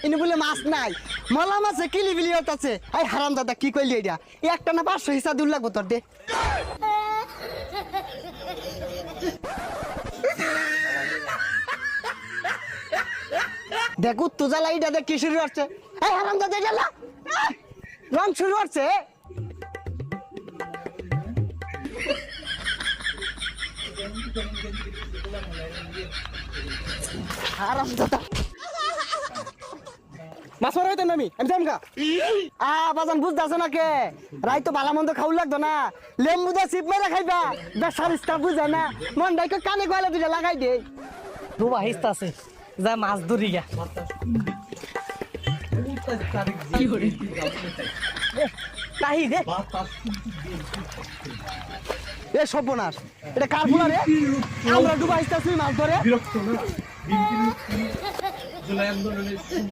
ইনি বলে মাছ নাই মলা মাছে কিলিবিলি আছে এই হারাম দাদা কি কইলি এটা একটা না 500 হিসাব দূর লাগবো তোর দে দেখ তো জ্বালা এটা দেখ কি শুরু হচ্ছে এই হারাম দাদা জ্বালা রং শুরু হচ্ছে হারাম দাদা মাছ মারা হইতেন আমি জামগা বাজান বুঝতেছো না কে রাই তো ভালো মন্দ খাওয়া লাগতো না লেম্বু দা চিপ মেরে খাইবা বেসার ইস্তা বুঝে না মন ডাইকে কানে গলা দুটা লাগাই দে দুবা হিস্তা আছে যা মাছ ধরি গা তাহি দে এ সর্বনাশ এটা কার পোলা রে আমরা ডুবা ইস্তাছি মাছ ধরে বিরক্ত না